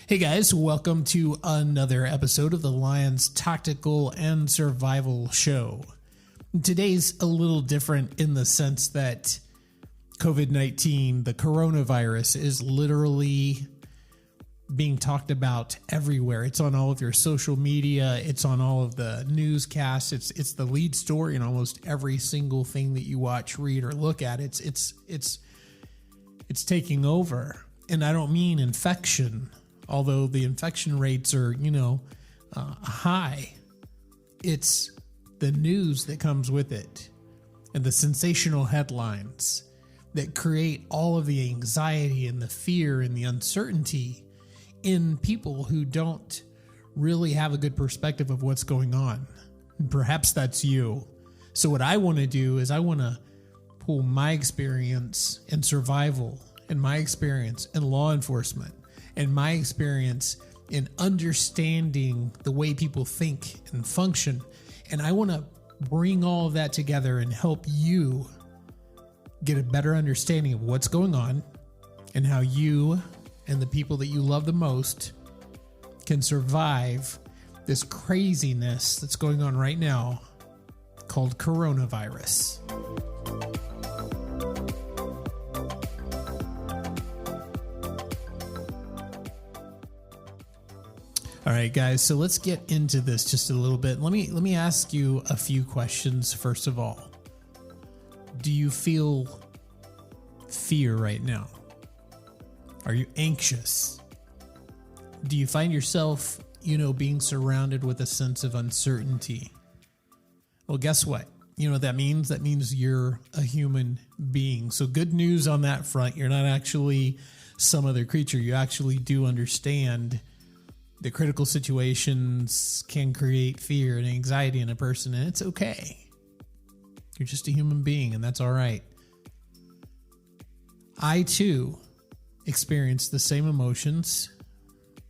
Hey guys, welcome to another episode of the Lions Tactical and Survival Show. Today's a little different in the sense that COVID-19, the coronavirus, is literally being talked about everywhere. It's on all of your social media. It's on all of the newscasts. It's the lead story in almost every single thing that you watch, read, or look at. It's taking over. And I don't mean infection, although the infection rates are, high. It's the news that comes with it and the sensational headlines that create all of the anxiety and the fear and the uncertainty in people who don't really have a good perspective of what's going on. And perhaps that's you. So what I want to do is I want to pull my experience in survival and my experience in law enforcement and my experience in understanding the way people think and function. And I want to bring all of that together and help you get a better understanding of what's going on and how you and the people that you love the most can survive this craziness that's going on right now called coronavirus. All right, guys, so let's get into this just a little bit. Let me ask you a few questions first of all. Do you feel fear right now? Are you anxious? Do you find yourself, being surrounded with a sense of uncertainty? Well, guess what? You know what that means? That means you're a human being. So good news on that front. You're not actually some other creature. You actually do understand that critical situations can create fear and anxiety in a person, and it's okay. You're just a human being, and that's all right. I, too, experience the same emotions,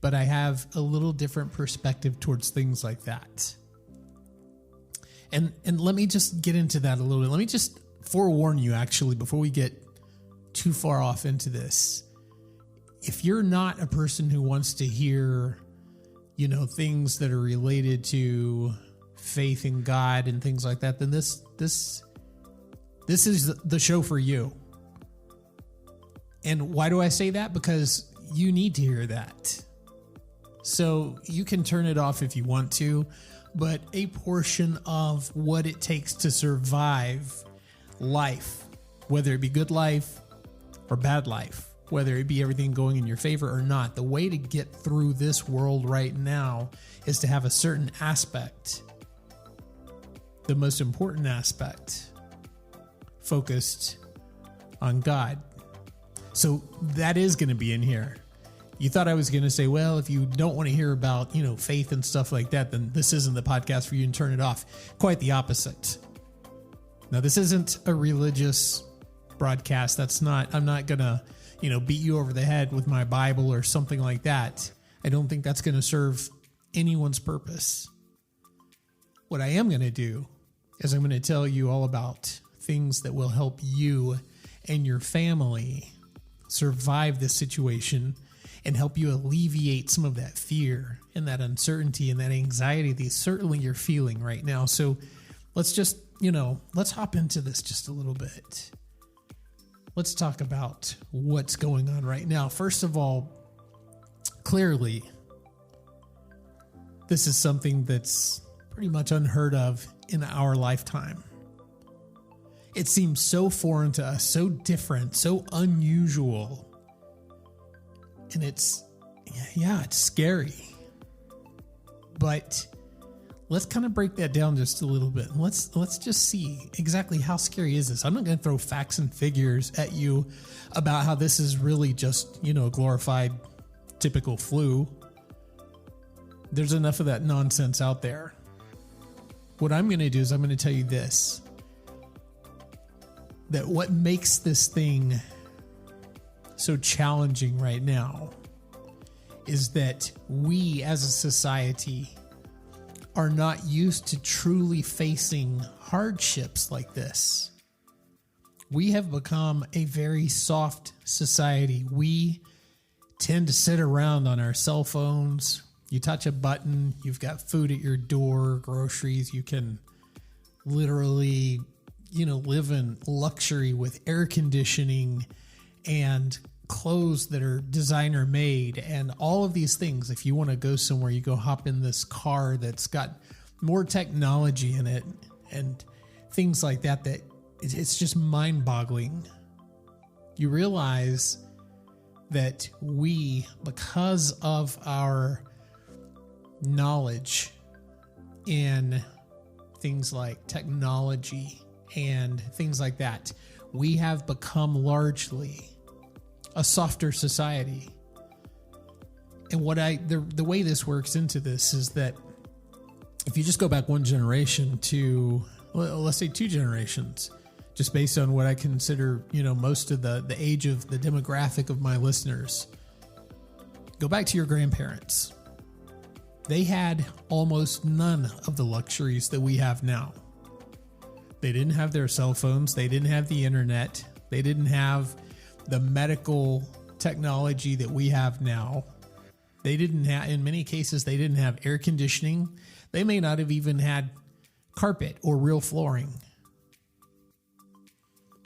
but I have a little different perspective towards things like that. And let me just get into that a little bit. Let me just forewarn you, actually, before we get too far off into this. If you're not a person who wants to hear things that are related to faith in God and things like that, then this is the show for you. And why do I say that? Because you need to hear that. So you can turn it off if you want to, but a portion of what it takes to survive life, whether it be good life or bad life, whether it be everything going in your favor or not, the way to get through this world right now is to have a certain aspect, the most important aspect, focused on God. So that is going to be in here. You thought I was going to say, well, if you don't want to hear about, faith and stuff like that, then this isn't the podcast for you and turn it off. Quite the opposite. Now, this isn't a religious broadcast. I'm not going to beat you over the head with my Bible or something like that. I don't think that's going to serve anyone's purpose. What I am going to do is I'm going to tell you all about things that will help you and your family survive this situation and help you alleviate some of that fear and that uncertainty and that anxiety that certainly you're feeling right now. So let's just, let's hop into this just a little bit. Let's talk about what's going on right now. First of all, clearly, this is something that's pretty much unheard of in our lifetime. It seems so foreign to us, so different, so unusual. And it's scary. But let's kind of break that down just a little bit. Let's just see exactly how scary is this. I'm not going to throw facts and figures at you about how this is really just, a glorified typical flu. There's enough of that nonsense out there. What I'm going to do is I'm going to tell you this, that what makes this thing so challenging right now is that we as a society are not used to truly facing hardships like this. We have become a very soft society. We tend to sit around on our cell phones. You touch a button, you've got food at your door, groceries. You can literally, live in luxury with air conditioning and clothes that are designer made and all of these things. If you want to go somewhere, you go hop in this car that's got more technology in it and things like that, that it's just mind boggling. You realize that we, because of our knowledge in things like technology and things like that, we have become largely a softer society. And the way this works into this is that if you just go back one generation to, well, let's say 2 generations, just based on what I consider, most of the age of the demographic of my listeners, go back to your grandparents. They had almost none of the luxuries that we have now. They didn't have their cell phones. They didn't have the internet. They didn't have the medical technology that we have now. They didn't have, in many cases, they didn't have air conditioning. They may not have even had carpet or real flooring.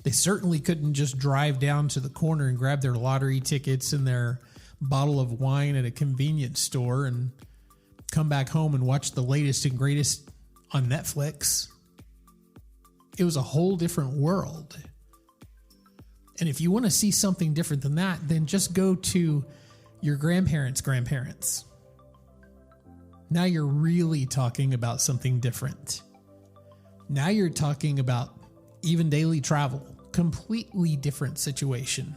They certainly couldn't just drive down to the corner and grab their lottery tickets and their bottle of wine at a convenience store and come back home and watch the latest and greatest on Netflix. It was a whole different world. And if you want to see something different than that, then just go to your grandparents' grandparents. Now you're really talking about something different. Now you're talking about even daily travel, completely different situation.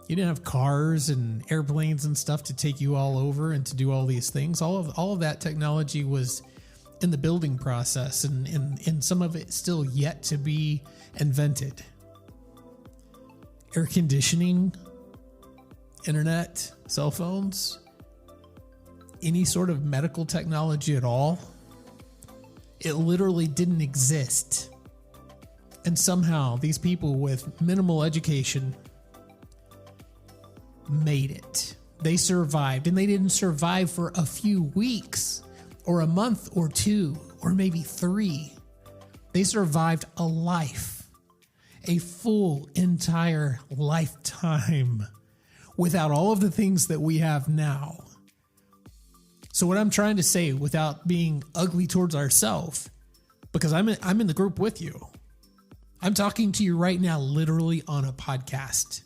You didn't have cars and airplanes and stuff to take you all over and to do all these things. All of that technology was in the building process, and some of it still yet to be invented. Air conditioning, internet, cell phones, any sort of medical technology at all, it literally didn't exist. And somehow these people with minimal education made it. They survived, and they didn't survive for a few weeks or a month or 2 or maybe 3. They survived a life, a full entire lifetime without all of the things that we have now. So what I'm trying to say, without being ugly towards ourselves, because I'm in the group with you. I'm talking to you right now, literally on a podcast.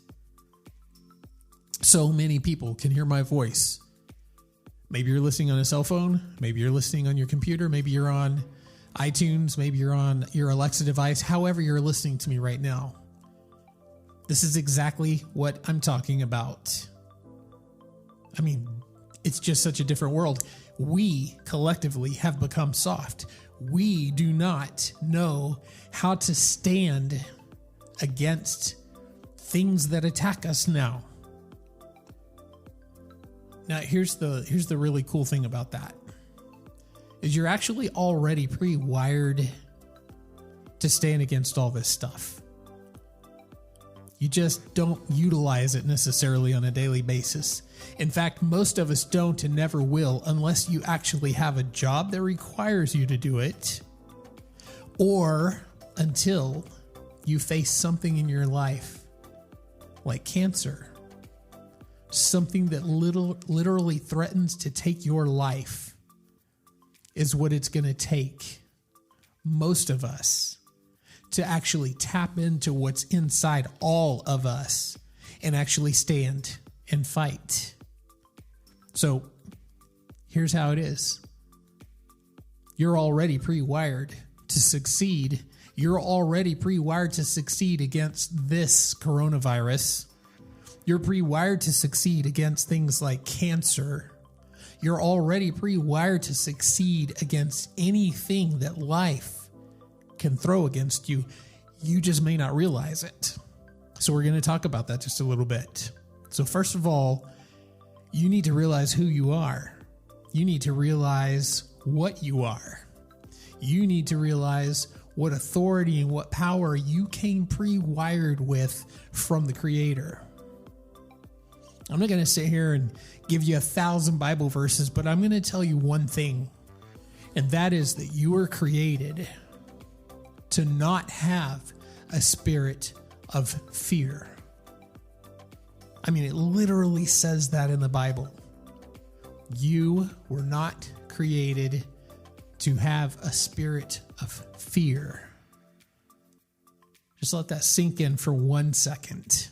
So many people can hear my voice. Maybe you're listening on a cell phone. Maybe you're listening on your computer. Maybe you're on iTunes. Maybe you're on your Alexa device. However you're listening to me right now. This is exactly what I'm talking about. I mean, it's just such a different world. We collectively have become soft. We do not know how to stand against things that attack us now. Now, here's the really cool thing about that, is you're actually already pre-wired to stand against all this stuff. You just don't utilize it necessarily on a daily basis. In fact, most of us don't and never will unless you actually have a job that requires you to do it, or until you face something in your life like cancer. Something that literally threatens to take your life is what it's going to take most of us to actually tap into what's inside all of us and actually stand and fight. So here's how it is. You're already pre-wired to succeed. You're already pre-wired to succeed against this coronavirus. You're pre-wired to succeed against things like cancer. You're already pre-wired to succeed against anything that life can throw against you. You just may not realize it. So we're going to talk about that just a little bit. So first of all, you need to realize who you are. You need to realize what you are. You need to realize what authority and what power you came pre-wired with from the Creator. I'm not going to sit here and give you 1,000 Bible verses, but I'm going to tell you one thing, and that is that you were created to not have a spirit of fear. I mean, it literally says that in the Bible. You were not created to have a spirit of fear. Just let that sink in for 1 second.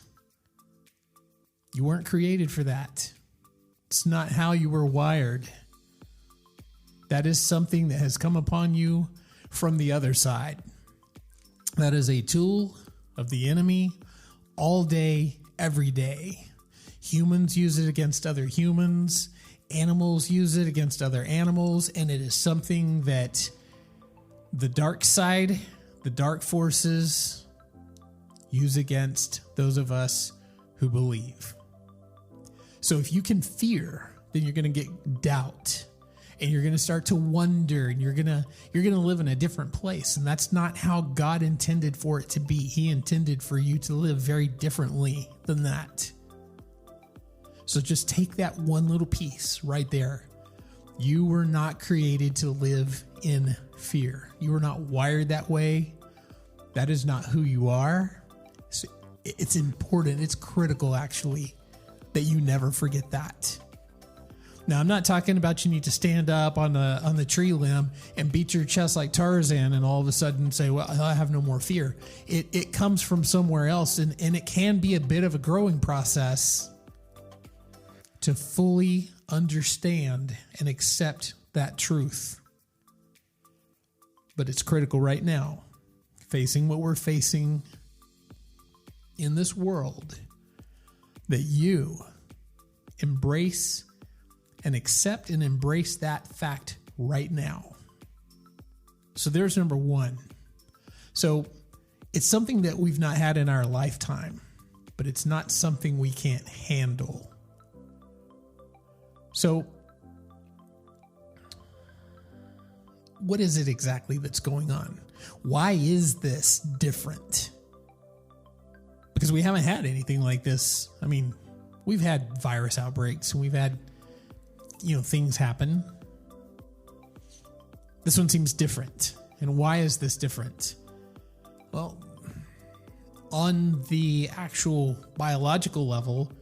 You weren't created for that. It's not how you were wired. That is something that has come upon you from the other side. That is a tool of the enemy all day, every day. Humans use it against other humans. Animals use it against other animals. And it is something that the dark side, the dark forces, use against those of us who believe. So if you can fear, then you're going to get doubt. And you're going to start to wonder, and you're going to live in a different place. And that's not how God intended for it to be. He intended for you to live very differently than that. So just take that one little piece right there. You were not created to live in fear. You were not wired that way. That is not who you are. So it's important. It's critical, actually, that you never forget that. Now, I'm not talking about you need to stand up on the tree limb and beat your chest like Tarzan and all of a sudden say, well, I have no more fear. It comes from somewhere else, and it can be a bit of a growing process to fully understand and accept that truth. But it's critical right now, facing what we're facing in this world, that you embrace and accept and embrace that fact right now. So there's number one. So it's something that we've not had in our lifetime, but it's not something we can't handle. So what is it exactly that's going on? Why is this different? Because we haven't had anything like this. I mean, we've had virus outbreaks and we've had, things happen. This one seems different. And why is this different? Well, on the actual biological level,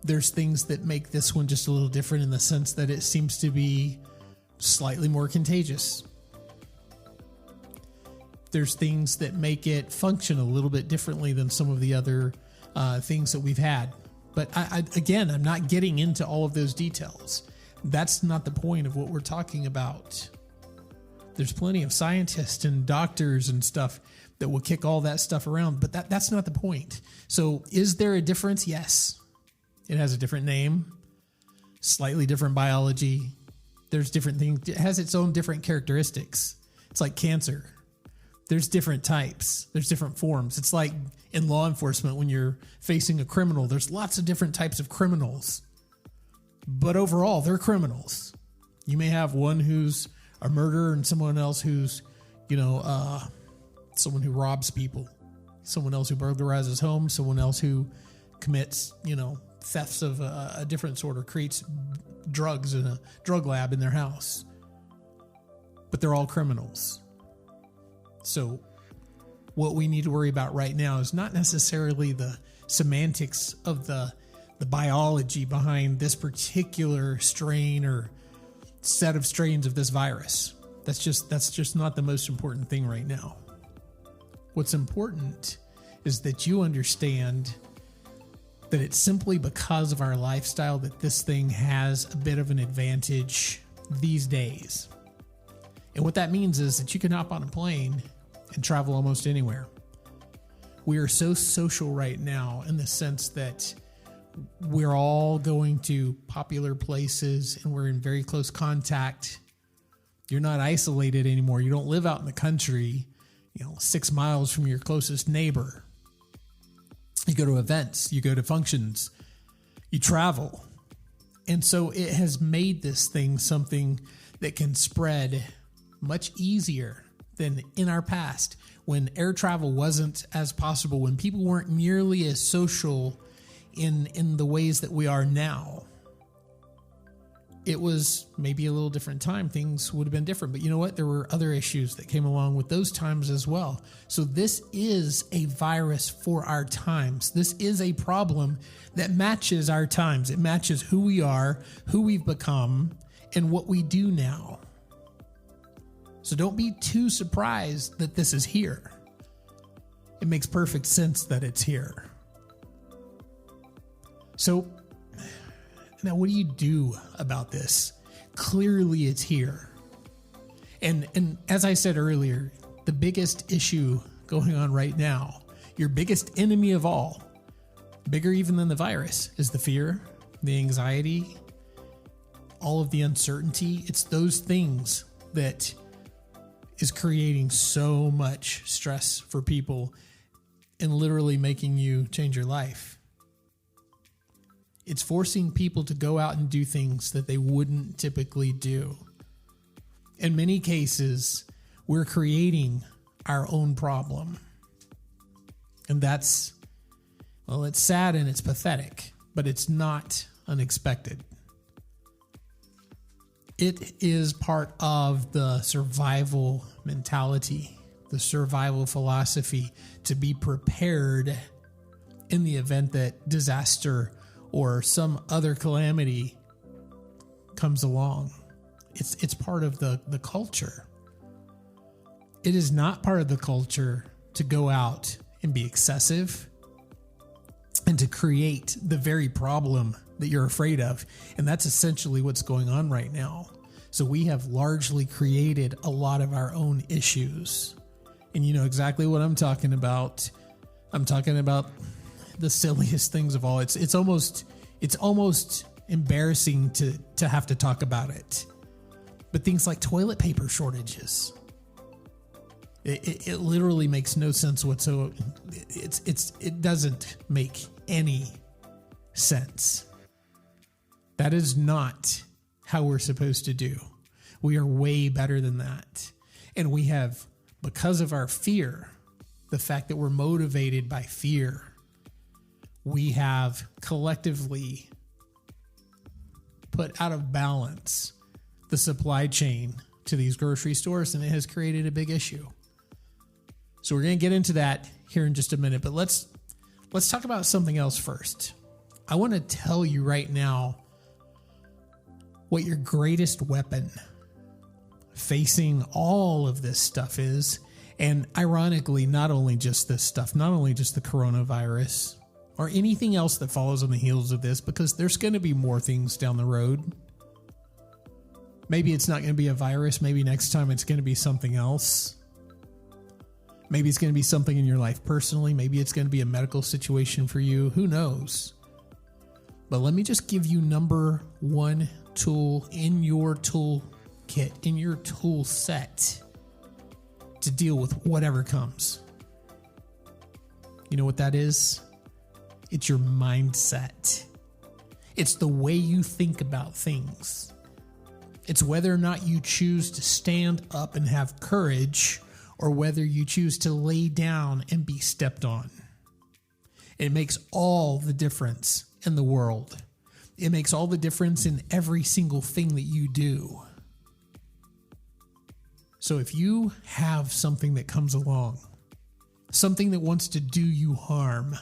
there's things that make this one just a little different in the sense that it seems to be slightly more contagious. There's things that make it function a little bit differently than some of the other things that we've had. But I'm not getting into all of those details. That's not the point of what we're talking about. There's plenty of scientists and doctors and stuff that will kick all that stuff around, but that's not the point. So is there a difference? Yes. It has a different name, slightly different biology. There's different things. It has its own different characteristics. It's like cancer. There's different types. There's different forms. It's like in law enforcement when you're facing a criminal. There's lots of different types of criminals. But overall, they're criminals. You may have one who's a murderer and someone else who's, someone who robs people. Someone else who burglarizes homes. Someone else who commits, thefts of a different sort or creates drugs in a drug lab in their house. But they're all criminals. So what we need to worry about right now is not necessarily the semantics of the biology behind this particular strain or set of strains of this virus. That's just not the most important thing right now. What's important is that you understand that it's simply because of our lifestyle that this thing has a bit of an advantage these days. And what that means is that you can hop on a plane and travel almost anywhere. We are so social right now in the sense that we're all going to popular places and we're in very close contact. You're not isolated anymore. You don't live out in the country, 6 miles from your closest neighbor. You go to events, you go to functions, you travel. And so it has made this thing something that can spread much easier than in our past when air travel wasn't as possible, when people weren't nearly as social in the ways that we are now. It was maybe a little different time. Things would have been different. But you know what? There were other issues that came along with those times as well. So this is a virus for our times. This is a problem that matches our times. It matches who we are, who we've become, and what we do now. So don't be too surprised that this is here. It makes perfect sense that it's here. So now, what do you do about this? Clearly, it's here. And as I said earlier, the biggest issue going on right now, your biggest enemy of all, bigger even than the virus, is the fear, the anxiety, all of the uncertainty. It's those things that is creating so much stress for people and literally making you change your life. It's forcing people to go out and do things that they wouldn't typically do. In many cases, we're creating our own problem. And that's, well, it's sad and it's pathetic, but it's not unexpected. It is part of the survival mentality, the survival philosophy, to be prepared in the event that disaster or some other calamity comes along. It's part of the culture. It is not part of the culture to go out and be excessive and to create the very problem that you're afraid of. And that's essentially what's going on right now. So we have largely created a lot of our own issues. And you know exactly what I'm talking about. I'm talking about the silliest things of all. It's almost embarrassing to have to talk about it. But things like toilet paper shortages, it literally makes no sense whatsoever. It doesn't make any sense. That is not how we're supposed to do. We are way better than that. And we have, because of our fear, the fact that we're motivated by fear, we have collectively put out of balance the supply chain to these grocery stores, and it has created a big issue. So we're going to get into that here in just a minute, but let's talk about something else first. I want to tell you right now what your greatest weapon facing all of this stuff is. And ironically, not only just this stuff, not only just the coronavirus or anything else that follows on the heels of this, because there's going to be more things down the road. Maybe it's not going to be a virus. Maybe next time it's going to be something else. Maybe it's going to be something in your life personally. Maybe it's going to be a medical situation for you. Who knows? But let me just give you number one tool in your tool kit, in your tool set to deal with whatever comes. You know what that is? It's your mindset. It's the way you think about things. It's whether or not you choose to stand up and have courage or whether you choose to lay down and be stepped on. It makes all the difference in the world. It makes all the difference in every single thing that you do. So if you have something that comes along, something that wants to do you harm,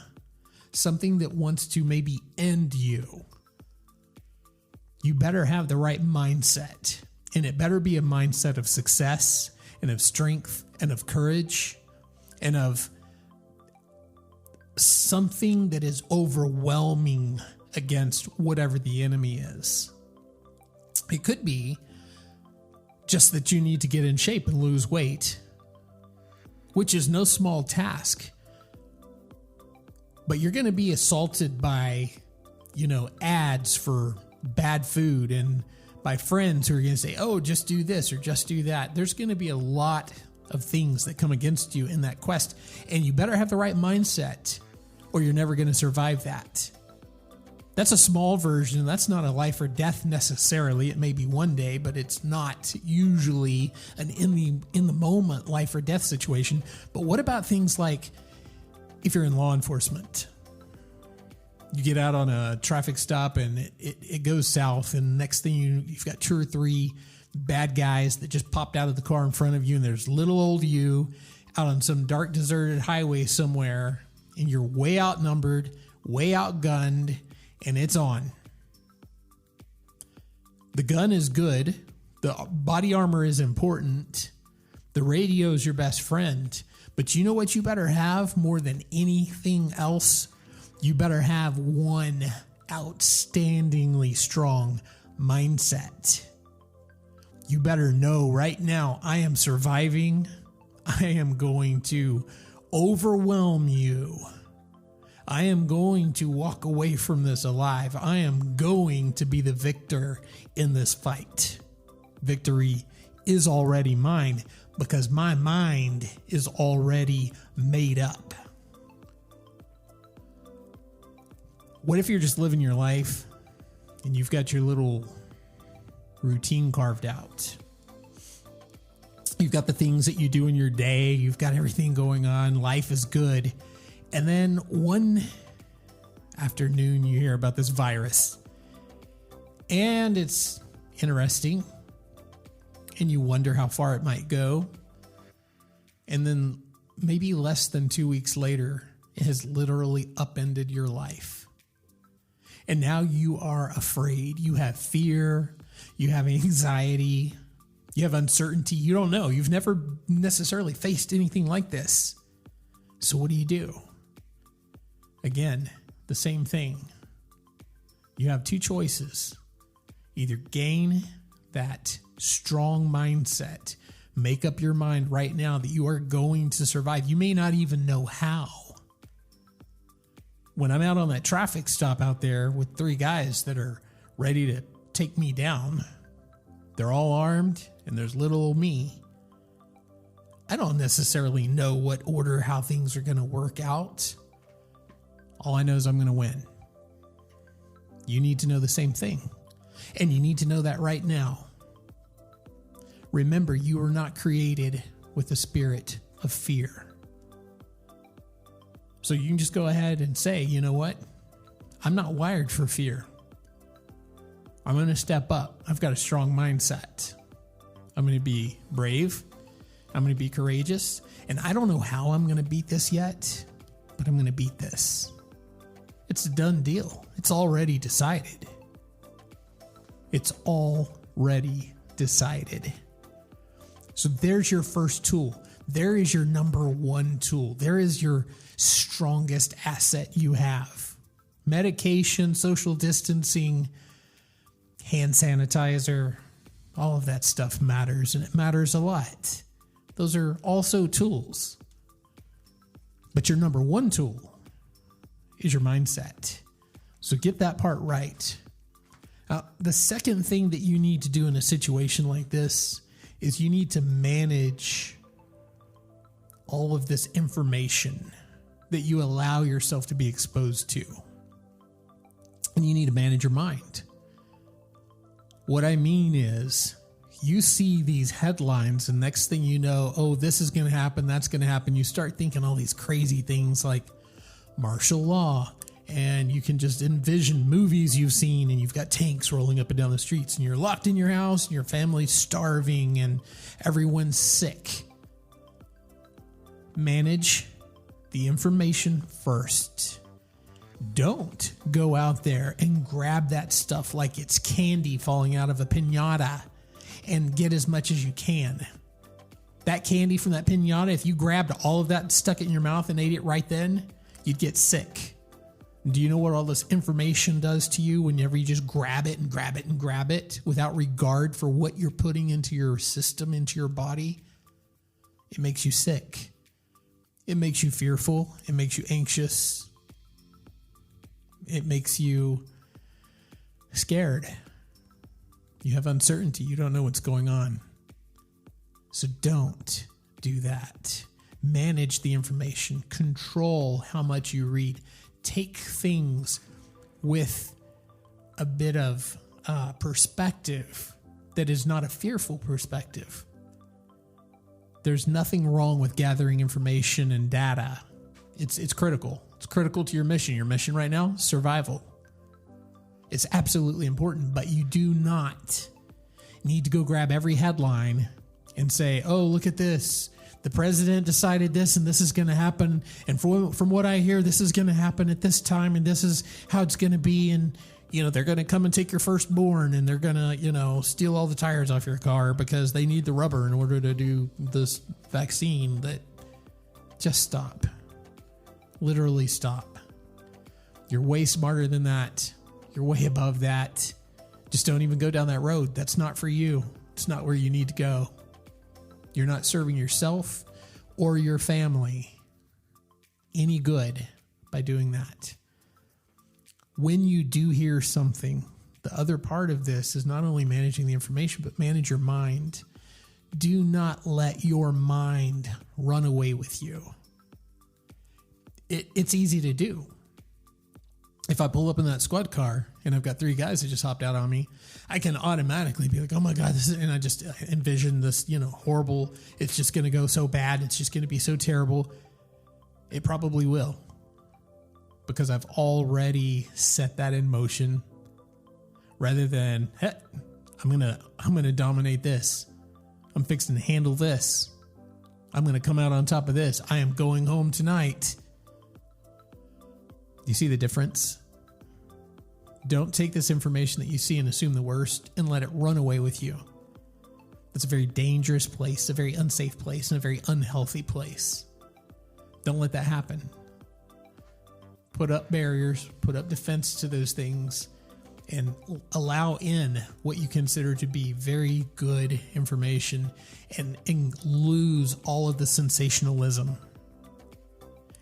something that wants to maybe end you, you better have the right mindset. And it better be a mindset of success and of strength and of courage and of something that is overwhelming against whatever the enemy is. It could be just that you need to get in shape and lose weight, which is no small task. But you're going to be assaulted by, ads for bad food and by friends who are going to say, oh, just do this or just do that. There's going to be a lot of things that come against you in that quest. And you better have the right mindset or you're never going to survive that. That's a small version. That's not a life or death necessarily. It may be one day, but it's not usually an in the moment life or death situation. But what about things like if you're in law enforcement? You get out on a traffic stop and it goes south, and next thing you've got 2 or 3 bad guys that just popped out of the car in front of you, and there's little old you out on some dark deserted highway somewhere, and you're way outnumbered, way outgunned, and it's on. The gun is good. The body armor is important. The radio is your best friend. But you know what you better have more than anything else? You better have one outstandingly strong mindset. You better know right now, I am surviving. I am going to overwhelm you. I am going to walk away from this alive. I am going to be the victor in this fight. Victory is already mine because my mind is already made up. What if you're just living your life and you've got your little routine carved out? You've got the things that you do in your day. You've got everything going on. Life is good. And then one afternoon you hear about this virus. And it's interesting. And you wonder how far it might go. And then maybe less than 2 weeks later, it has literally upended your life. And now you are afraid. You have fear. You have anxiety. You have uncertainty. You don't know. You've never necessarily faced anything like this. So what do? Again, the same thing. You have 2 choices. Either gain that strong mindset, make up your mind right now that you are going to survive. You may not even know how. When I'm out on that traffic stop out there with 3 guys that are ready to take me down, they're all armed and there's little old me. I don't necessarily know what order, how things are going to work out. All I know is I'm going to win. You need to know the same thing. And you need to know that right now. Remember, you were not created with a spirit of fear. So you can just go ahead and say, you know what? I'm not wired for fear. I'm going to step up. I've got a strong mindset. I'm going to be brave. I'm going to be courageous. And I don't know how I'm going to beat this yet, but I'm going to beat this. It's a done deal. It's already decided. It's already decided. So there's your first tool. There is your number 1 tool. There is your strongest asset you have. Medication, social distancing, hand sanitizer, all of that stuff matters, and it matters a lot. Those are also tools. But your number 1 tool is your mindset. So get that part right. The second thing that you need to do in a situation like this is you need to manage all of this information that you allow yourself to be exposed to. And you need to manage your mind. What I mean is, you see these headlines, and next thing you know, oh, this is going to happen, that's going to happen. You start thinking all these crazy things like martial law, and you can just envision movies you've seen, and you've got tanks rolling up and down the streets, and you're locked in your house, and your family's starving, and everyone's sick. Manage the information first. Don't go out there and grab that stuff like it's candy falling out of a piñata and get as much as you can. That candy from that piñata, if you grabbed all of that and stuck it in your mouth and ate it right then, you'd get sick. Do you know what all this information does to you whenever you just grab it and grab it and grab it without regard for what you're putting into your system, into your body? It makes you sick. It makes you fearful. It makes you anxious. It makes you scared. You have uncertainty. You don't know what's going on. So don't do that. Manage the information. Control how much you read. Take things with a bit of perspective that is not a fearful perspective. There's nothing wrong with gathering information and data. It's critical. It's critical to your mission. Your mission right now, survival. It's absolutely important, but you do not need to go grab every headline and say, oh, look at this. The president decided this and this is going to happen. And from what I hear, this is going to happen at this time and this is how it's going to be. And, they're going to come and take your firstborn and they're going to, steal all the tires off your car because they need the rubber in order to do this vaccine. That just stop. Literally stop. You're way smarter than that. You're way above that. Just don't even go down that road. That's not for you. It's not where you need to go. You're not serving yourself or your family any good by doing that. When you do hear something, the other part of this is not only managing the information, but manage your mind. Do not let your mind run away with you. It's easy to do. If I pull up in that squad car and I've got 3 guys that just hopped out on me, I can automatically be like, oh my God, and I just envision this, horrible, it's just going to go so bad. It's just going to be so terrible. It probably will, because I've already set that in motion rather than, hey, I'm going to dominate this. I'm fixing to handle this. I'm going to come out on top of this. I am going home tonight. You see the difference? Don't take this information that you see and assume the worst and let it run away with you. That's a very dangerous place, a very unsafe place, and a very unhealthy place. Don't let that happen. Put up barriers, put up defense to those things, and allow in what you consider to be very good information and lose all of the sensationalism.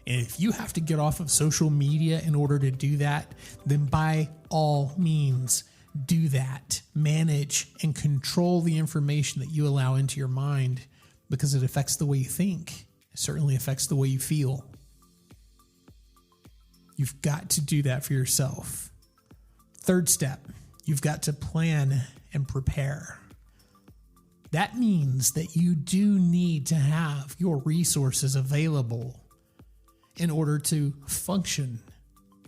And if you have to get off of social media in order to do that, then by all means, do that. Manage and control the information that you allow into your mind, because it affects the way you think. It certainly affects the way you feel. You've got to do that for yourself. Third step, you've got to plan and prepare. That means that you do need to have your resources available in order to function,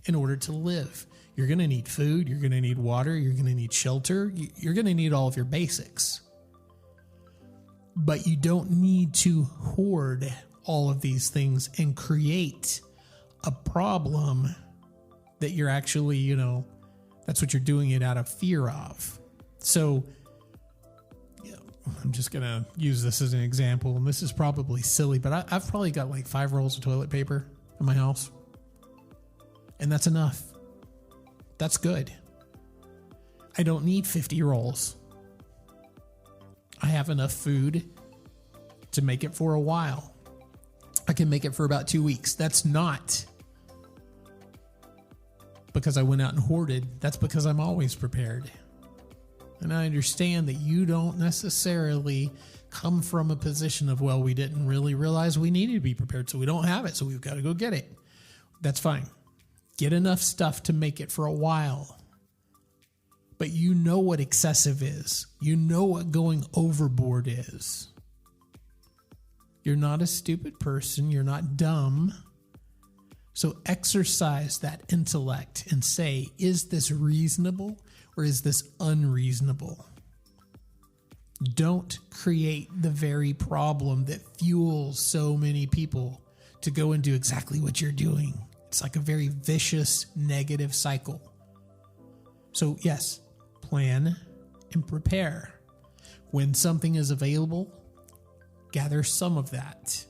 in order to live. You're going to need food, you're going to need water, you're going to need shelter, you're going to need all of your basics. But you don't need to hoard all of these things and create a problem that you're actually, that's what you're doing it out of fear of. So, I'm just going to use this as an example, and this is probably silly, but I've probably got like 5 rolls of toilet paper in my house. And that's enough. That's good. I don't need 50 rolls. I have enough food to make it for a while. I can make it for about 2 weeks. That's not because I went out and hoarded. That's because I'm always prepared. And I understand that you don't necessarily come from a position of, well, we didn't really realize we needed to be prepared, so we don't have it, so we've got to go get it. That's fine. Get enough stuff to make it for a while. But you know what excessive is. You know what going overboard is. You're not a stupid person. You're not dumb. So exercise that intellect and say, is this reasonable or is this unreasonable? Don't create the very problem that fuels so many people to go and do exactly what you're doing. It's like a very vicious, negative cycle. So yes, plan and prepare. When something is available, gather some of that.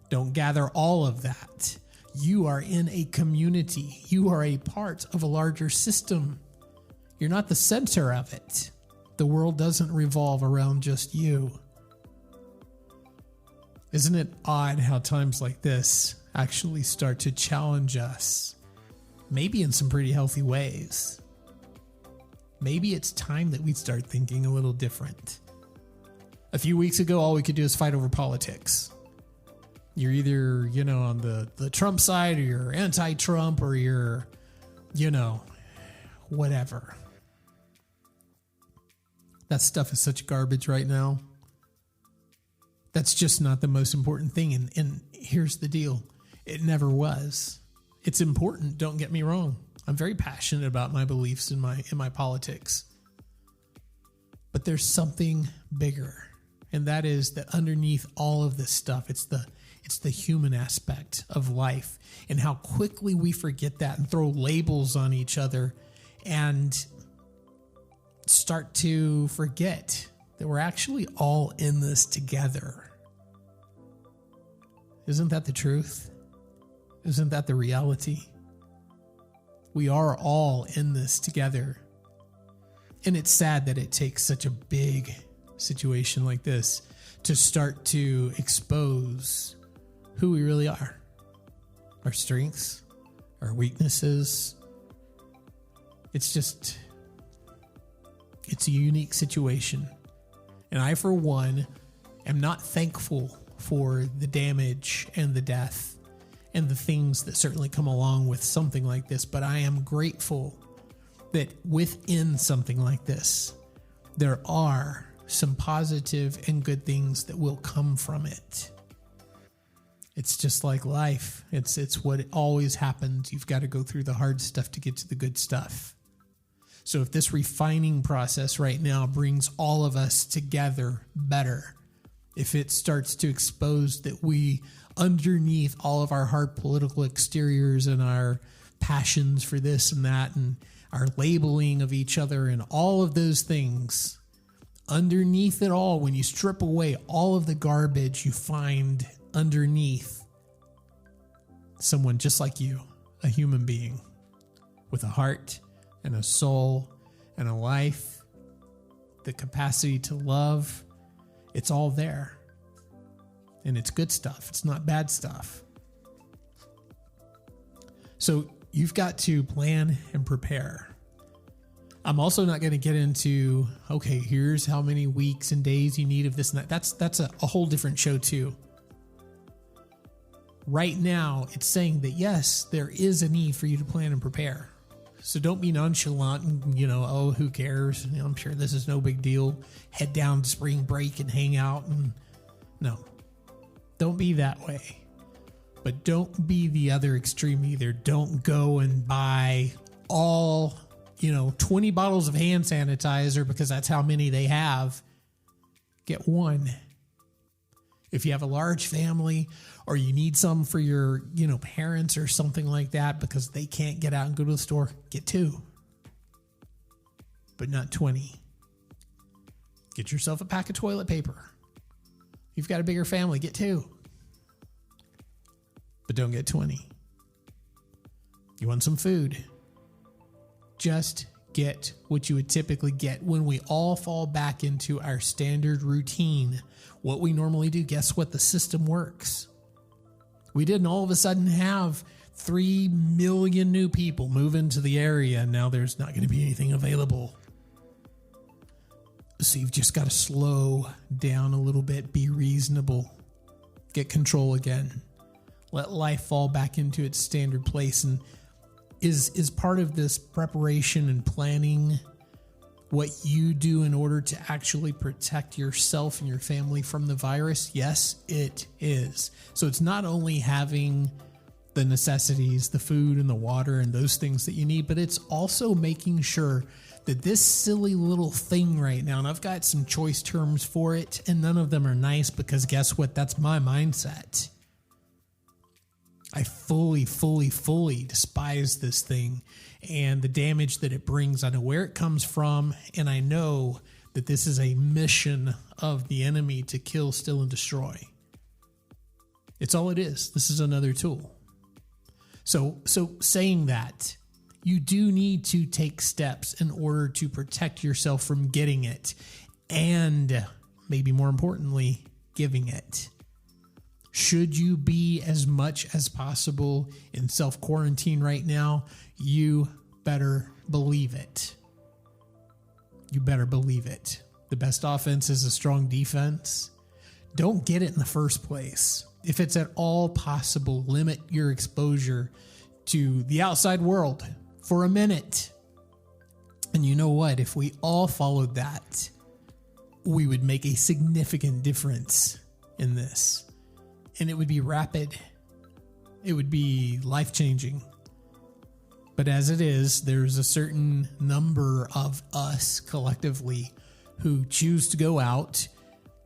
Don't gather all of that. You are in a community. You are a part of a larger system. You're not the center of it. The world doesn't revolve around just you. Isn't it odd how times like this actually start to challenge us? Maybe in some pretty healthy ways. Maybe it's time that we start thinking a little different. A few weeks ago, all we could do is fight over politics. You're either, on the Trump side, or you're anti-Trump, or you're, whatever. That stuff is such garbage right now. That's just not the most important thing. And here's the deal. It never was. It's important, don't get me wrong. I'm very passionate about my beliefs in my politics. But there's something bigger, and that is that underneath all of this stuff, it's the human aspect of life, and how quickly we forget that and throw labels on each other and start to forget that we're actually all in this together. Isn't that the truth? Isn't that the reality? We are all in this together. And it's sad that it takes such a big situation like this to start to expose who we really are. Our strengths, our weaknesses. It's a unique situation. And I, for one, am not thankful for the damage and the death and the things that certainly come along with something like this, but I am grateful that within something like this, there are some positive and good things that will come from it. It's just like life. It's what always happens. You've got to go through the hard stuff to get to the good stuff. So if this refining process right now brings all of us together better, if it starts to expose that we, underneath all of our hard political exteriors and our passions for this and that and our labeling of each other and all of those things, underneath it all, when you strip away all of the garbage, you find underneath someone just like you, a human being with a heart and a soul and a life, the capacity to love. It's all there. And it's good stuff. It's not bad stuff. So you've got to plan and prepare. I'm also not going to get into, okay, here's how many weeks and days you need of this and that. That's a whole different show too. Right now, it's saying that yes, there is a need for you to plan and prepare. So don't be nonchalant and, oh, who cares? I'm sure this is no big deal. Head down to spring break and hang out. And no, don't be that way. But don't be the other extreme either. Don't go and buy all, 20 bottles of hand sanitizer because that's how many they have. Get one. If you have a large family or you need some for your, parents or something like that because they can't get out and go to the store, get 2. But not 20. Get yourself a pack of toilet paper. You've got a bigger family, get 2. But don't get 20. You want some food? Just get what you would typically get when we all fall back into our standard routine. What we normally do, guess what? The system works. We didn't all of a sudden have 3 million new people move into the area, and now there's not going to be anything available. So you've just got to slow down a little bit, be reasonable, get control again, let life fall back into its standard place. And is part of this preparation and planning what you do in order to actually protect yourself and your family from the virus? Yes, it is. So it's not only having the necessities, the food and the water and those things that you need, but it's also making sure that this silly little thing right now, and I've got some choice terms for it, and none of them are nice because guess what? That's my mindset. I fully despise this thing and the damage that it brings. I know where it comes from, and I know that this is a mission of the enemy to kill, steal, and destroy. It's all it is. This is another tool. So saying that, you do need to take steps in order to protect yourself from getting it, and maybe more importantly, giving it. Should you be as much as possible in self-quarantine right now, you better believe it. You better believe it. The best offense is a strong defense. Don't get it in the first place. If it's at all possible, limit your exposure to the outside world for a minute. And you know what? If we all followed that, we would make a significant difference in this. And it would be rapid. it would be life-changing. But as it is, there's a certain number of us collectively who choose to go out,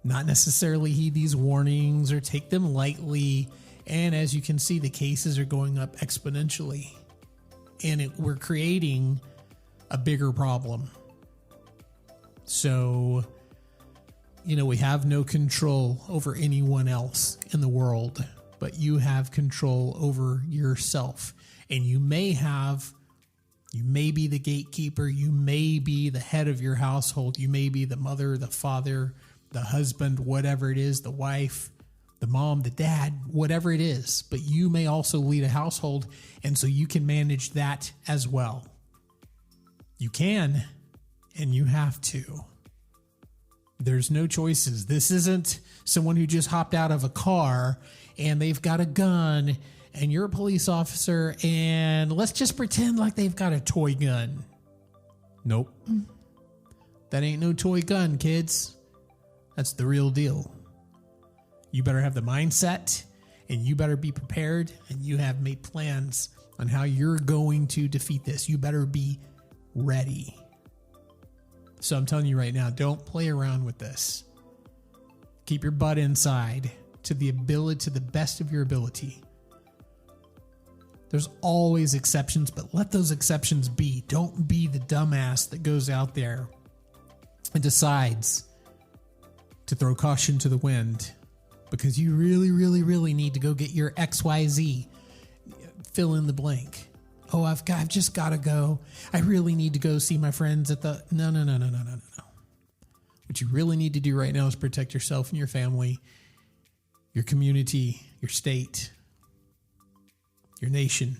not necessarily heed these warnings or take them lightly. And as you can see, the cases are going up exponentially. And we're creating a bigger problem. So, we have no control over anyone else in the world, but you have control over yourself. And you may be the gatekeeper, you may be the head of your household, you may be the mother, the father, the husband, whatever it is, the wife, the mom, the dad, whatever it is, but you may also lead a household, and so you can manage that as well. You can, and you have to. There's no choices. This isn't someone who just hopped out of a car and they've got a gun and you're a police officer and let's just pretend like they've got a toy gun. Nope. That ain't no toy gun, kids. That's the real deal. You better have the mindset and you better be prepared and you have made plans on how you're going to defeat this. You better be ready. So I'm telling you right now, don't play around with this. Keep your butt inside to the best of your ability. There's always exceptions, but let those exceptions be. Don't be the dumbass that goes out there and decides to throw caution to the wind because you really, really, really need to go get your XYZ. Fill in the blank. Oh, I've just got to go. I really need to go see my friends at the... No. What you really need to do right now is protect yourself and your family, your community, your state, your nation,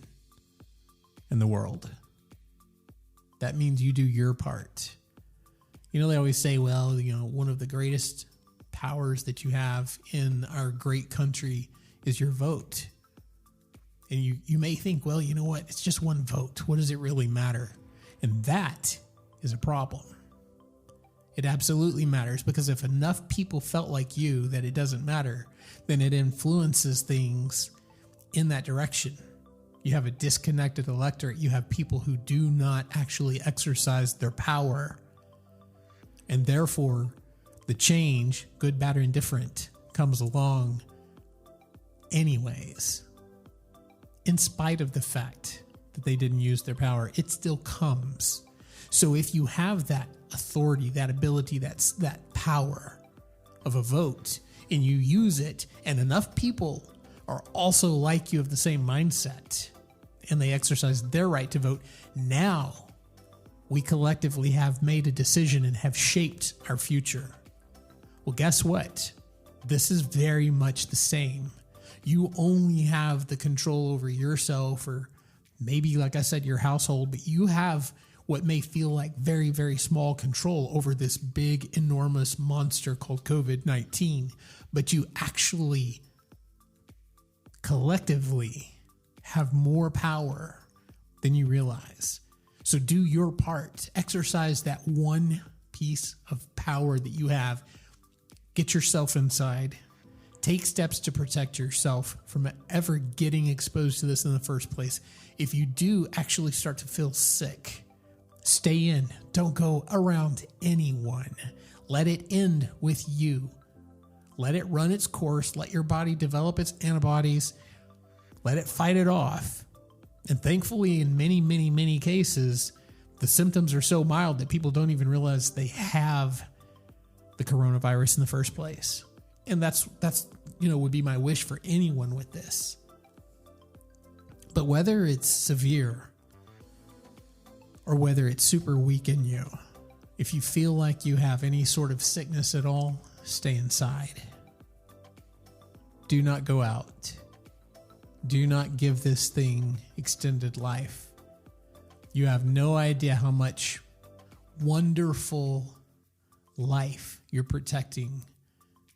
and the world. That means you do your part. They always say, well, one of the greatest powers that you have in our great country is your vote. And you may think, well, you know what? It's just one vote. What does it really matter? And that is a problem. It absolutely matters because if enough people felt like you that it doesn't matter, then it influences things in that direction. You have a disconnected electorate. You have people who do not actually exercise their power. And therefore, the change, good, bad, or indifferent, comes along anyways. In spite of the fact that they didn't use their power, it still comes. So if you have that authority, that ability, that power of a vote, and you use it, and enough people are also like you of the same mindset, and they exercise their right to vote, now we collectively have made a decision and have shaped our future. Well, guess what? This is very much the same. You only have the control over yourself or maybe, like I said, your household, but you have what may feel like very, very small control over this big, enormous monster called COVID-19. But you actually collectively have more power than you realize. So do your part. Exercise that one piece of power that you have. Get yourself inside. Take steps to protect yourself from ever getting exposed to this in the first place. If you do actually start to feel sick, stay in. Don't go around anyone. Let it end with you. Let it run its course. Let your body develop its antibodies. Let it fight it off. And thankfully, in many, many, many cases, the symptoms are so mild that people don't even realize they have the coronavirus in the first place. And that's would be my wish for anyone with this. But whether it's severe or whether it's super weak in you, if you feel like you have any sort of sickness at all, stay inside. Do not go out. Do not give this thing extended life. You have no idea how much wonderful life you're protecting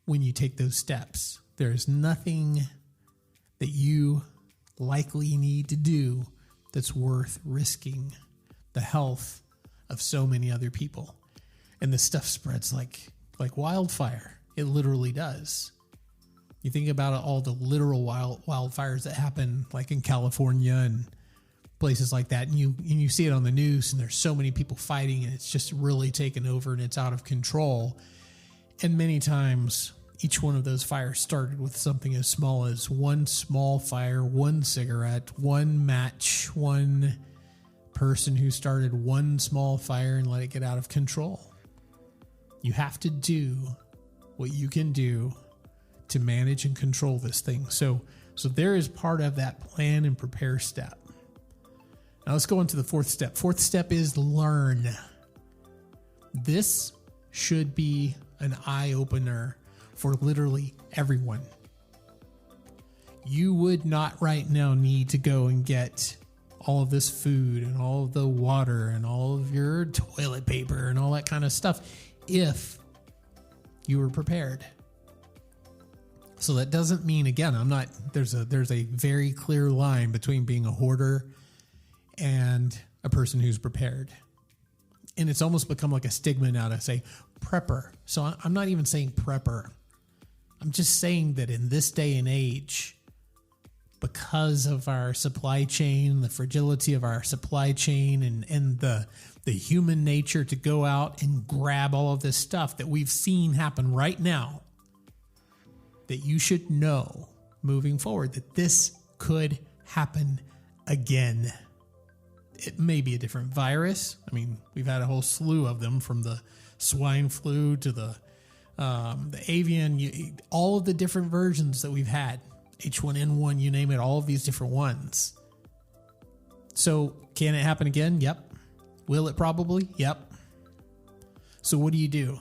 when you take those steps. There's nothing that you likely need to do that's worth risking the health of so many other people. And this stuff spreads like wildfire. It literally does. You think about all the literal wildfires that happen, like in California and places like that, and you see it on the news, and there's so many people fighting, and it's just really taken over, and it's out of control. And many times, each one of those fires started with something as small as one small fire, one cigarette, one match, one person who started one small fire and let it get out of control. You have to do what you can do to manage and control this thing. So there is part of that plan and prepare step. Now let's go into the fourth step. Fourth step is learn. This should be an eye-opener for literally everyone. You would not right now need to go and get all of this food and all of the water and all of your toilet paper and all that kind of stuff if you were prepared. So that doesn't mean, again, there's a very clear line between being a hoarder and a person who's prepared. And it's almost become like a stigma now to say prepper. So I'm not even saying prepper. I'm just saying that in this day and age, because of our supply chain, the fragility of our supply chain, and the human nature to go out and grab all of this stuff that we've seen happen right now, that you should know moving forward that this could happen again. It may be a different virus. I mean, we've had a whole slew of them, from the swine flu to the avian, all of the different versions that we've had. H1N1, you name it, all of these different ones. So can it happen again? Yep. Will it probably? Yep. So what do?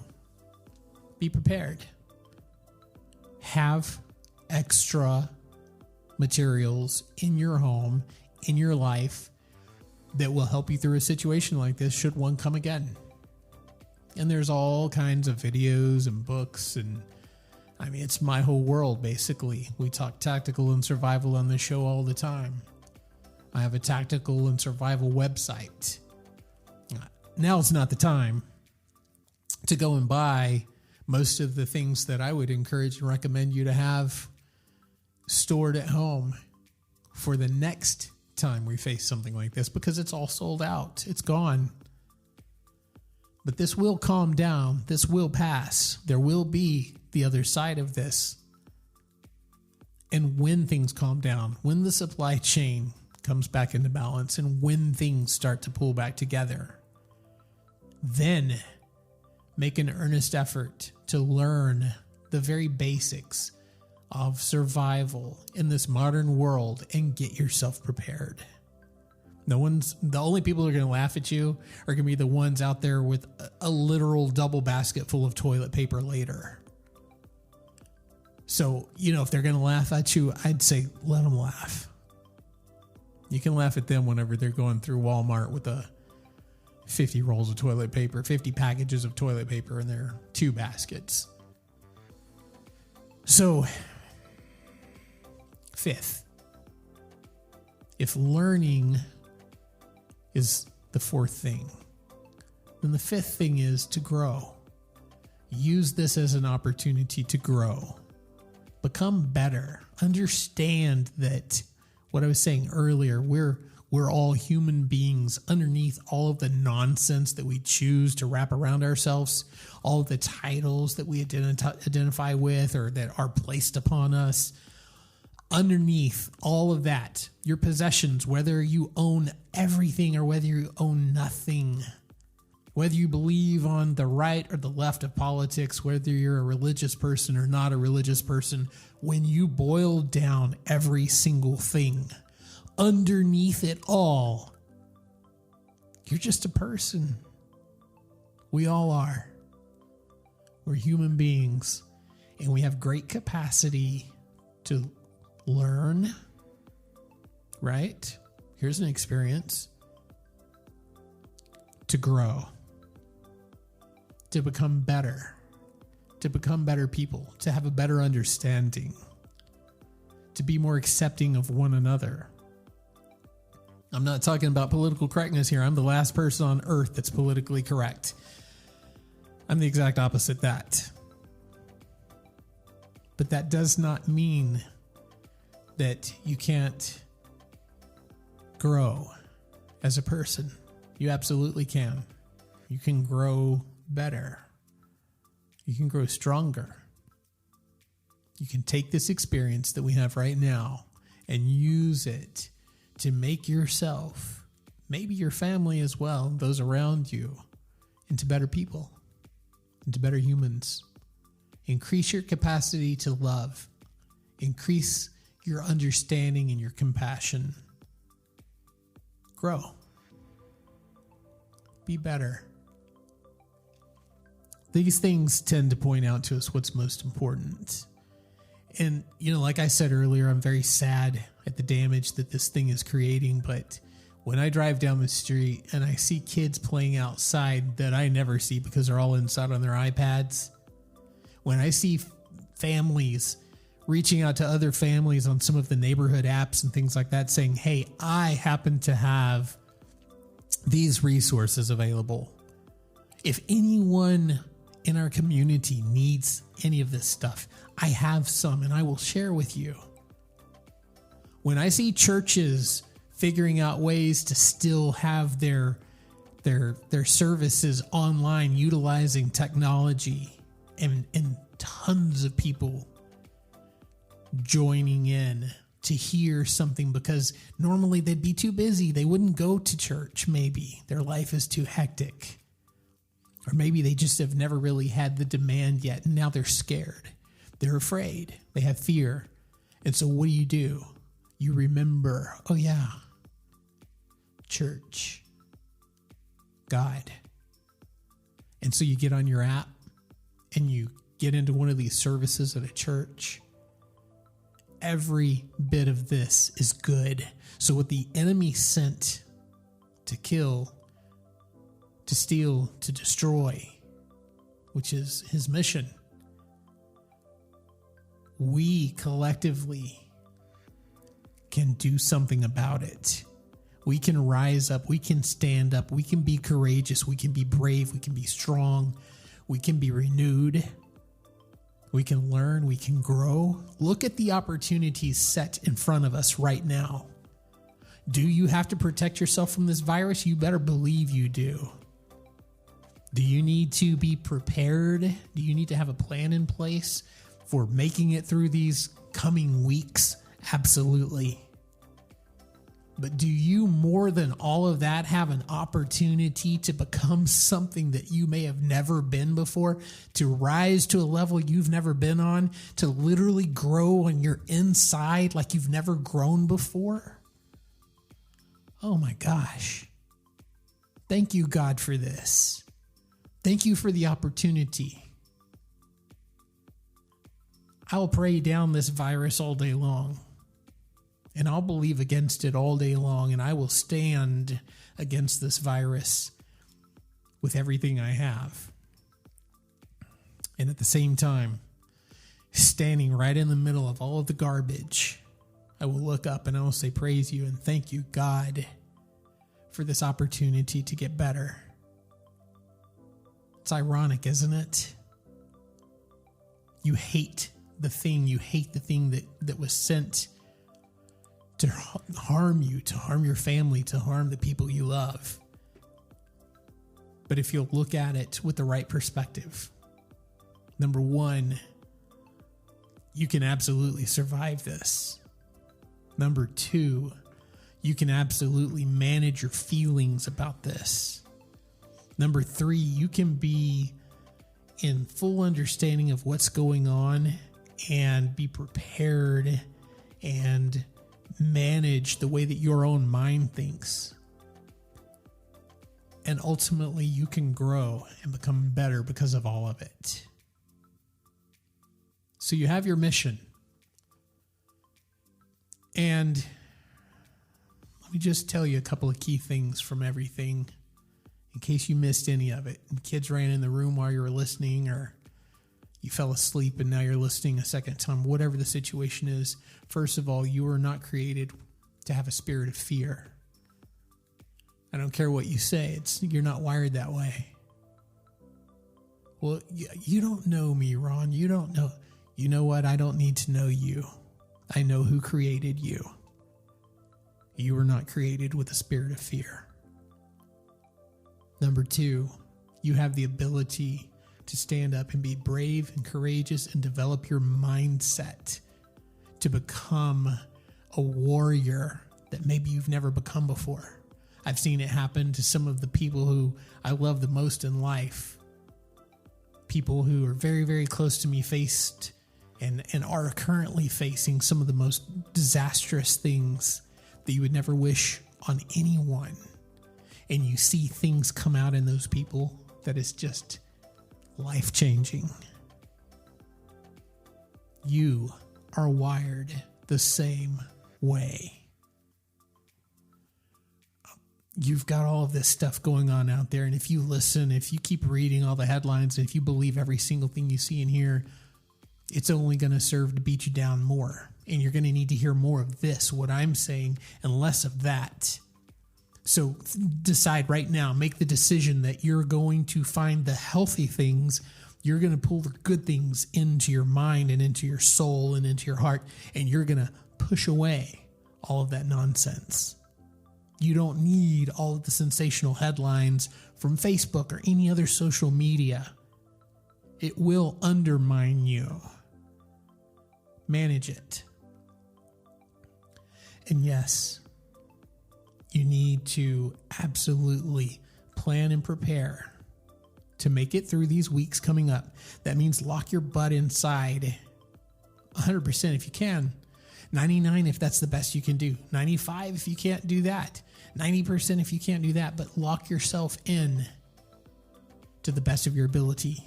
Be prepared. Have extra materials in your home, in your life, that will help you through a situation like this should one come again. And there's all kinds of videos and books, and I mean, it's my whole world, basically. We talk tactical and survival on this show all the time. I have a tactical and survival website. Now it's not the time to go and buy most of the things that I would encourage and recommend you to have stored at home for the next time we face something like this, because it's all sold out. It's gone. But this will calm down. This will pass. There will be the other side of this. And when things calm down, when the supply chain comes back into balance, and when things start to pull back together, then make an earnest effort to learn the very basics of survival in this modern world and get yourself prepared. The only people who are going to laugh at you are going to be the ones out there with a literal double basket full of toilet paper later. So, if they're going to laugh at you, I'd say let them laugh. You can laugh at them whenever they're going through Walmart with 50 rolls of toilet paper, 50 packages of toilet paper in their 2 baskets. So, fifth, if learning is the fourth thing, then the fifth thing is to grow. Use this as an opportunity to grow. Become better. Understand that what I was saying earlier, we're all human beings underneath all of the nonsense that we choose to wrap around ourselves, all of the titles that we identify with or that are placed upon us. Underneath all of that, your possessions, whether you own everything or whether you own nothing, whether you believe on the right or the left of politics, whether you're a religious person or not a religious person, when you boil down every single thing, underneath it all, you're just a person. We all are. We're human beings, and we have great capacity to learn, right? Here's an experience. To grow. To become better. To become better people. To have a better understanding. To be more accepting of one another. I'm not talking about political correctness here. I'm the last person on earth that's politically correct. I'm the exact opposite of that. But that does not mean that you can't grow as a person. You absolutely can. You can grow better. You can grow stronger. You can take this experience that we have right now and use it to make yourself, maybe your family as well, those around you, into better people, into better humans. Increase your capacity to love. Increase your understanding and your compassion. Grow. Be better. These things tend to point out to us what's most important. And, like I said earlier, I'm very sad at the damage that this thing is creating. But when I drive down the street and I see kids playing outside that I never see because they're all inside on their iPads, when I see families reaching out to other families on some of the neighborhood apps and things like that saying, hey, I happen to have these resources available. If anyone in our community needs any of this stuff, I have some and I will share with you. When I see churches figuring out ways to still have their services online utilizing technology and tons of people joining in to hear something because normally they'd be too busy. They wouldn't go to church, maybe. Their life is too hectic. Or maybe they just have never really had the demand yet, and now they're scared. They're afraid. They have fear. And so what do? You remember, oh yeah, church, God. And so you get on your app and you get into one of these services at a church. Every bit of this is good. So what the enemy sent to kill, to steal, to destroy, which is his mission, we collectively can do something about it. We can rise up. We can stand up. We can be courageous. We can be brave. We can be strong. We can be renewed. We can learn. We can grow. Look at the opportunities set in front of us right now. Do you have to protect yourself from this virus? You better believe you do. Do you need to be prepared? Do you need to have a plan in place for making it through these coming weeks? Absolutely. But do you, more than all of that, have an opportunity to become something that you may have never been before, to rise to a level you've never been on, to literally grow on your inside like you've never grown before? Oh my gosh. Thank you, God, for this. Thank you for the opportunity. I'll pray down this virus all day long. And I'll believe against it all day long, and I will stand against this virus with everything I have. And at the same time, standing right in the middle of all of the garbage, I will look up and I will say, praise you and thank you, God, for this opportunity to get better. It's ironic, isn't it? You hate the thing that was sent to harm you, to harm your family, to harm the people you love. But if you'll look at it with the right perspective, number one, you can absolutely survive this. Number two, you can absolutely manage your feelings about this. Number three, you can be in full understanding of what's going on and be prepared and manage the way that your own mind thinks. And ultimately, you can grow and become better because of all of it. So you have your mission. And let me just tell you a couple of key things from everything in case you missed any of it. And kids ran in the room while you were listening, or you fell asleep and now you're listening a second time, whatever the situation is. First of all, you are not created to have a spirit of fear. I don't care what you say. You're not wired that way. Well, you don't know me, Ron. You don't know. You know what? I don't need to know you. I know who created you. You were not created with a spirit of fear. Number 2, you have the ability to stand up and be brave and courageous and develop your mindset to become a warrior that maybe you've never become before. I've seen it happen to some of the people who I love the most in life. People who are very, very close to me faced and are currently facing some of the most disastrous things that you would never wish on anyone. And you see things come out in those people that is just life-changing. You are wired the same way. You've got all of this stuff going on out there, and if you listen, if you keep reading all the headlines, and if you believe every single thing you see and hear, it's only going to serve to beat you down more. And you're going to need to hear more of this, what I'm saying, and less of that. So decide right now, make the decision that you're going to find the healthy things. You're going to pull the good things into your mind and into your soul and into your heart, and you're going to push away all of that nonsense. You don't need all of the sensational headlines from Facebook or any other social media. It will undermine you. Manage it. And yes, you need to absolutely plan and prepare to make it through these weeks coming up. That means lock your butt inside 100% if you can. 99 if that's the best you can do. 95 if you can't do that. 90% if you can't do that. But lock yourself in to the best of your ability.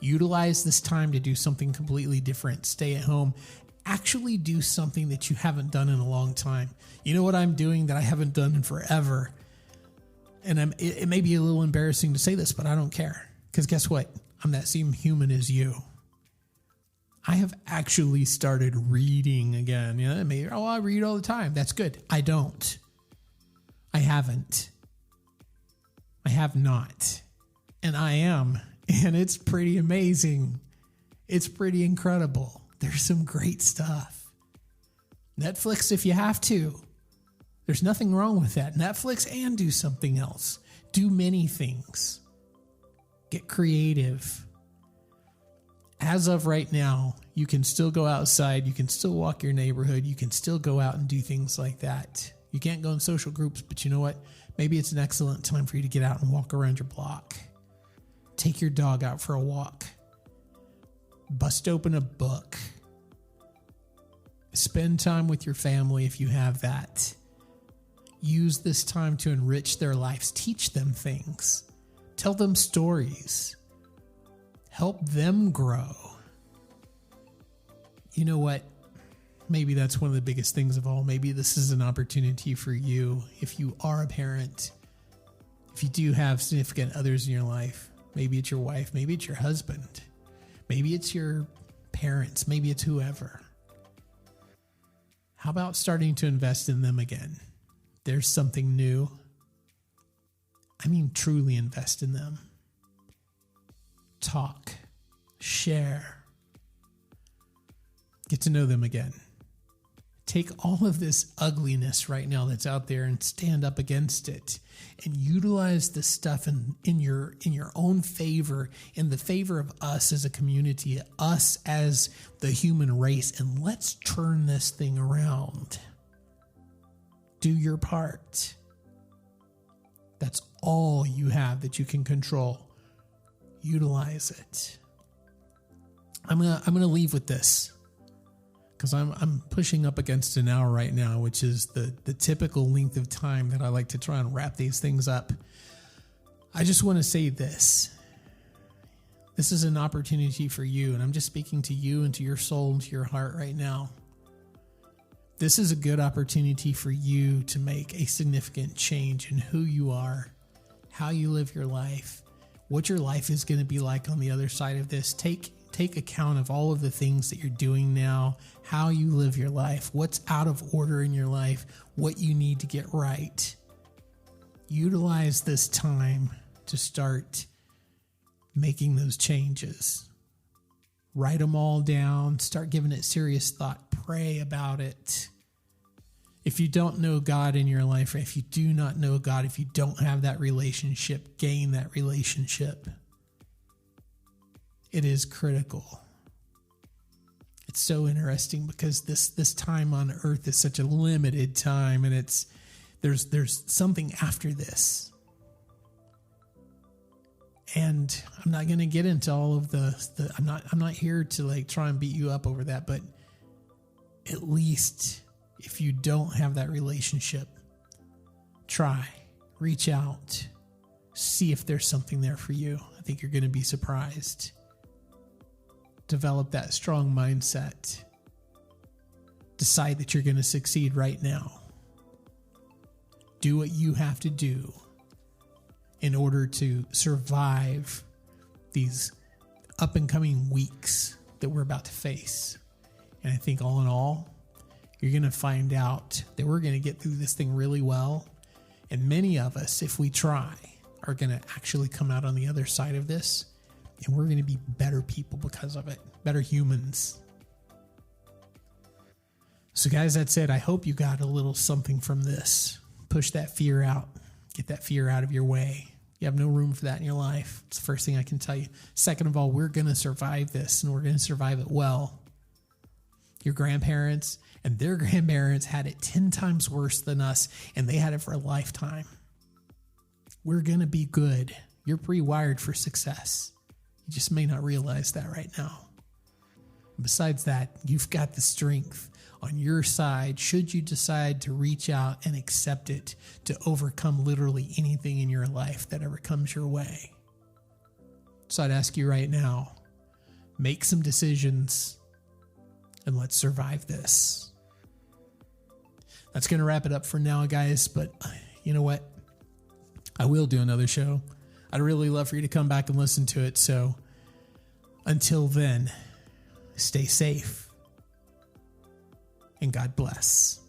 Utilize this time to do something completely different. Stay at home. Actually do something that you haven't done in a long time. You know what I'm doing that I haven't done in forever? And it may be a little embarrassing to say this, but I don't care. Because guess what? I'm that same human as you. I have actually started reading again. You know, maybe, I read all the time. That's good. I don't. I haven't. I have not. And I am. And it's pretty amazing. It's pretty incredible. There's some great stuff. Netflix if you have to. There's nothing wrong with that. Netflix and do something else. Do many things. Get creative. As of right now, you can still go outside. You can still walk your neighborhood. You can still go out and do things like that. You can't go in social groups, but you know what? Maybe it's an excellent time for you to get out and walk around your block. Take your dog out for a walk. Bust open a book. Spend time with your family if you have that. Use this time to enrich their lives. Teach them things. Tell them stories. Help them grow. You know what? Maybe that's one of the biggest things of all. Maybe this is an opportunity for you if you are a parent. If you do have significant others in your life. Maybe it's your wife. Maybe it's your husband. Maybe it's your parents. Maybe it's whoever. How about starting to invest in them again? There's something new. I mean, truly invest in them. Talk. Share. Get to know them again. Take all of this ugliness right now that's out there and stand up against it and utilize this stuff in your own favor, in the favor of us as a community, us as the human race, and let's turn this thing around. Do your part. That's all you have that you can control. Utilize it. I'm gonna leave with this. Because I'm pushing up against an hour right now, which is the typical length of time that I like to try and wrap these things up. I just want to say this. This is an opportunity for you, and I'm just speaking to you and to your soul and to your heart right now. This is a good opportunity for you to make a significant change in who you are, how you live your life, what your life is going to be like on the other side of this. Take account of all of the things that you're doing now, how you live your life, what's out of order in your life, what you need to get right. Utilize this time to start making those changes Write them all down. Start giving it serious thought. Pray about it. If you don't know God in your life, or if you do not know God, if you don't have that relationship, gain that relationship. It is critical. It's so interesting because this time on earth is such a limited time, and there's something after this. And I'm not going to get into all of I'm not here to like try and beat you up over that, but at least if you don't have that relationship, reach out, see if there's something there for you. I think you're going to be surprised. Develop that strong mindset. Decide that you're going to succeed right now. Do what you have to do in order to survive these up and coming weeks that we're about to face. And I think all in all, you're going to find out that we're going to get through this thing really well. And many of us, if we try, are going to actually come out on the other side of this. And we're going to be better people because of it. Better humans. So guys, that's it. I hope you got a little something from this. Push that fear out. Get that fear out of your way. You have no room for that in your life. It's the first thing I can tell you. Second of all, we're going to survive this, and we're going to survive it well. Your grandparents and their grandparents had it 10 times worse than us, and they had it for a lifetime. We're going to be good. You're pre-wired for success. You just may not realize that right now. Besides that, you've got the strength on your side should you decide to reach out and accept it to overcome literally anything in your life that ever comes your way. So I'd ask you right now, make some decisions and let's survive this. That's going to wrap it up for now, guys. But you know what? I will do another show. I'd really love for you to come back and listen to it. So until then, stay safe and God bless.